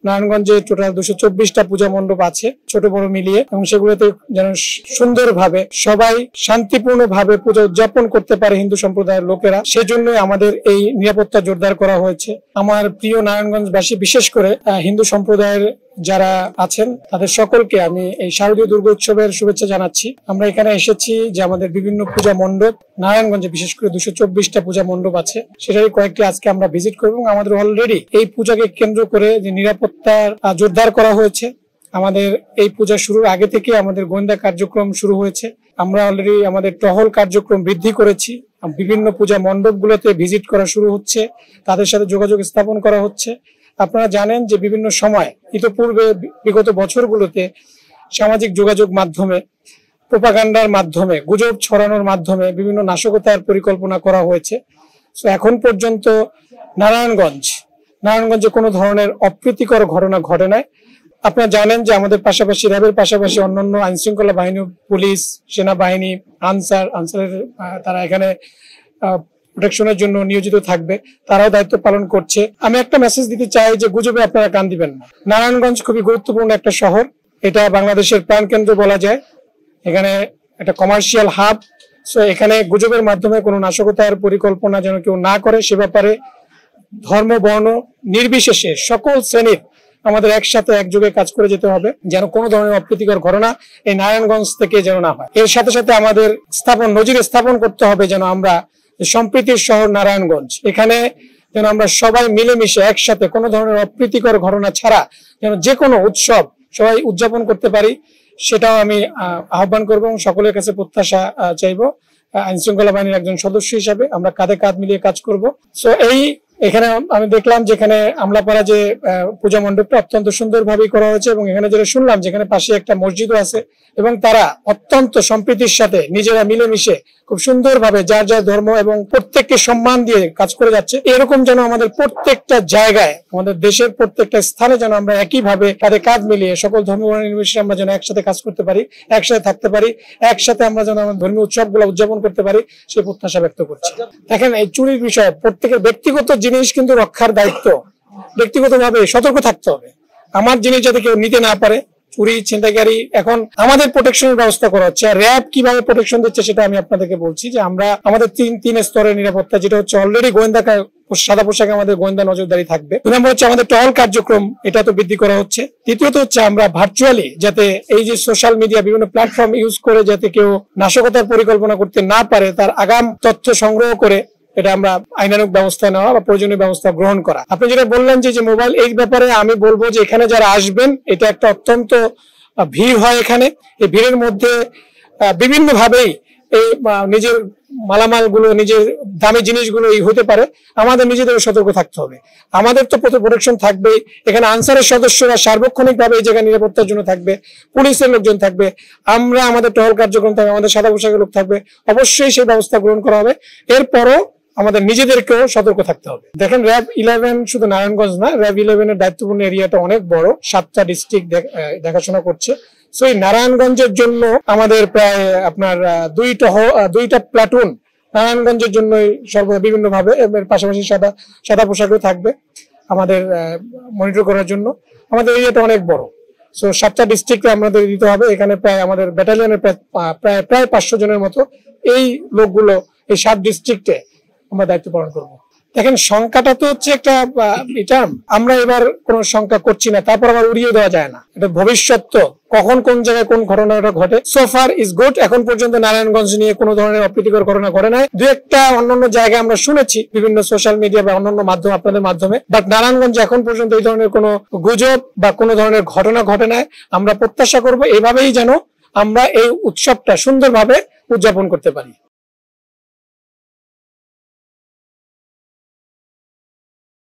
নারায়ণগঞ্জে টোটাল 224টা পূজা মণ্ডপ আছে ছোট বড় মিলিয়ে, এবং সেগুলোতে যেন সুন্দরভাবে সবাই শান্তিপূর্ণভাবে পূজা উদযাপন করতে পারে হিন্দু সম্প্রদায়ের লোকেরা, সেজন্য আমাদের এই নিরাপত্তা জোরদার করা হয়েছে। আমার প্রিয় নারায়ণগঞ্জবাসী, বিশেষ করে হিন্দু সম্প্রদায়ের যারা আছেন তাদের সকলকে আমি এই শারদীয় দুর্গোৎসবের শুভেচ্ছা জানাচ্ছি। আমরা এখানে এসেছি যে আমাদের বিভিন্ন পূজা মণ্ডপ নারায়ণগঞ্জে বিশেষ করে 224টা পূজা মণ্ডপ আছে, সেটারই কয়েকটি আজকে আমরা ভিজিট করব। এবং আমাদের অলরেডি এই পূজাকে কেন্দ্র করে যে নিরাপত্তার জোরদার করা হয়েছে, আমাদের এই পূজা শুরুর আগে থেকে আমাদের গোয়েন্দা কার্যক্রম শুরু হয়েছে। আমরা অলরেডি আমাদের টহল কার্যক্রম বৃদ্ধি করেছি, বিভিন্ন পূজা মণ্ডপগুলোতে ভিজিট করা শুরু হচ্ছে, তাদের সাথে যোগাযোগ স্থাপন করা হচ্ছে। আপনারা জানেন যে বিভিন্ন সময় ইতিপূর্বে বিগত বছরগুলোতে সামাজিক যোগাযোগ মাধ্যমে, প্রোপাগান্ডার মাধ্যমে, গুজব ছড়ানোর মাধ্যমে বিভিন্ন নাশকতার পরিকল্পনা করা হয়েছে। তো এখন পর্যন্ত নারায়ণগঞ্জে কোনো ধরনের অপ্রীতিকর ঘটনা ঘটে নাই। আপনারা জানেন যে আমাদের পাশাপাশি র্যাবের পাশাপাশি অন্যান্য আইন শৃঙ্খলা বাহিনী, পুলিশ, সেনাবাহিনী, আনসারের তারা এখানে প্রোটেকশনের জন্য নিয়োজিত থাকবে, তারাও দায়িত্ব পালন করছে। আমি একটা মেসেজ দিতে চাই যে গুজবে আপনারা কান দিবেন না। নারায়ণগঞ্জ খুবই গুরুত্বপূর্ণ একটা শহর, এটা বাংলাদেশের প্রাণকেন্দ্র বলা যায়, এখানে একটা কমার্শিয়াল হাব। সো এখানে গুজবের মাধ্যমে কোনো নাশকতার পরিকল্পনা যেন কেউ না করে, সে ব্যাপারে ধর্ম বর্ণ নির্বিশেষে সকল শ্রেণীর আমাদের একসাথে একযোগে কাজ করে যেতে হবে, যেন কোনো ধরনের অপ্রীতিকর ঘটনা এই নারায়ণগঞ্জ থেকে যেন না হয়। এর সাথে সাথে আমাদের নজির স্থাপন করতে হবে যেন আমরা সম্প্রীতির শহর নারায়ণগঞ্জ, এখানে যেন আমরা সবাই মিলেমিশে একসাথে কোনো ধরনের অপ্রীতিকর ঘটনা ছাড়া যেন যে কোনো উৎসব সবাই উদযাপন করতে পারি, সেটাও আমি আহ্বান করবো এবং সকলের কাছে প্রত্যাশা চাইবো। আইন শৃঙ্খলা বাহিনীর একজন সদস্য হিসাবে আমরা কাঁধে কাঁধ মিলিয়ে কাজ করব। সো এখানে আমি দেখলাম যেখানে আমলাপাড়া যে পূজা মণ্ডপটা অত্যন্ত সুন্দরভাবে করা হয়েছে, এবং এখানে যেটা শুনলাম যেখানে পাশে একটা মসজিদও আছে, এবং তারা অত্যন্ত সম্প্রীতির সাথে নিজেরা মিলেমিশে খুব সুন্দরভাবে যার যার ধর্ম এবং প্রত্যেককে সম্মান দিয়ে কাজ করে যাচ্ছে। এরকম যেন আমাদের প্রত্যেকটা জায়গায়, আমাদের দেশের প্রত্যেকটা স্থানে যেন আমরা একইভাবে কাঁধে কাঁধ মিলিয়ে সকল ধর্ম নির্বিশেষে আমরা যেন একসাথে কাজ করতে পারি, একসাথে থাকতে পারি, একসাথে আমরা যেন আমাদের ধর্মীয় উৎসবগুলো উদযাপন করতে পারি, সেই প্রত্যাশা ব্যক্ত করছি। দেখেন, এই চুরির বিষয়ে প্রত্যেকের ব্যক্তিগত জিনিস কিন্তু রক্ষার দায়িত্ব, ব্যক্তিগতভাবে সতর্ক থাকতে হবে। আমার জিনিস যাতে কেউ নিতে না পারে, চুরি ছিনতাইকারী, এখন আমাদের প্রোটেকশনের ব্যবস্থা করা হচ্ছে। আর র্যাব কিভাবে প্রোটেকশন দিচ্ছে সেটা আমি আপনাদেরকে বলছি যে আমরা আমাদের তিন স্তরের নিরাপত্তা, যেটা হচ্ছে অলরেডি গোয়েন্দা সাদা পোশাকে আমাদের গোয়েন্দা নজরদারি থাকবে। 2 নম্বর হচ্ছে আমাদের টহল কার্যক্রম, এটা তো বৃদ্ধি করা হচ্ছে। তৃতীয়ত হচ্ছে আমরা ভার্চুয়ালি যাতে এই যে সোশ্যাল মিডিয়া বিভিন্ন প্ল্যাটফর্ম ইউজ করে যাতে কেউ নাশকতার পরিকল্পনা করতে না পারে, তার আগাম তথ্য সংগ্রহ করে এটা আমরা আইনানুগ ব্যবস্থা নেওয়া বা প্রয়োজনীয় ব্যবস্থা গ্রহণ করা। আপনি যেটা বললেন যে মোবাইল, এই ব্যাপারে আমি বলবো যে এখানে যারা আসবেন, এটা একটা অত্যন্ত ভিড় হয় এখানে। এই ভিড়ের মধ্যে বিভিন্ন ভাবেই এই নিজের মালামালগুলো, নিজের দামি জিনিসগুলো হতে পারে। আমাদের নিজেদের সতর্ক থাকতে হবে। আমাদের তো প্রোটেকশন থাকবেই, এখানে আনসারের সদস্যরা সার্বক্ষণিক ভাবে এই জায়গায় নিরাপত্তার জন্য থাকবে, পুলিশের লোকজন থাকবে, আমরা আমাদের টহল কার্যক্রম থাকবে, আমাদের সাদা পোশাকের লোক থাকবে। অবশ্যই সেই ব্যবস্থা গ্রহণ করা হবে। এরপরও আমাদের নিজেদেরকেও সতর্ক থাকতে হবে। দেখেন, র্যাব 11 শুধু নারায়ণগঞ্জ না, র্যাব 11 এর দায়িত্বপূর্ণ এরিয়াটা অনেক বড়, 7টা ডিস্ট্রিক্ট দেখাশোনা করছে। সো এই নারায়ণগঞ্জের জন্য আমাদের প্রায় আপনার 2টা প্লাটুন নারায়ণগঞ্জের জন্য বিভিন্ন ভাবে, এর পাশাপাশি সাদা পোশাকও থাকবে আমাদের মনিটর করার জন্য। আমাদের এরিয়াটা অনেক বড়, সো 7টা ডিস্ট্রিক্টে আমাদের দিতে হবে। এখানে প্রায় আমাদের ব্যাটালিয়নের প্রায় 500 জনের মতো এই লোকগুলো এই 7 ডিস্ট্রিক্টে আমরা দায়িত্ব পালন করবো। দেখেন, সংখ্যাটা তো হচ্ছে একটা এটা আমরা এবার কোন সংখ্যা করছি না, তারপর আবার উড়িয়ে দেওয়া যায় না। এটা ভবিষ্যৎ, তো কখন কোন জায়গায় কোন ঘটনাটা ঘটে। So far is good. এখন পর্যন্ত নারায়ণগঞ্জ নিয়ে কোনো ধরনের অপ্রীতিকর ঘটনা ঘটে নাই। 2-একটা অন্যান্য জায়গায় আমরা শুনেছি বিভিন্ন সোশ্যাল মিডিয়া বা অন্যান্য মাধ্যম, আপনাদের মাধ্যমে, বাট নারায়ণগঞ্জ এখন পর্যন্ত এই ধরনের কোনো গুজব বা কোনো ধরনের ঘটনা ঘটে নাই। আমরা প্রত্যাশা করবো এভাবেই যেন আমরা এই উৎসবটা সুন্দরভাবে উদযাপন করতে পারি।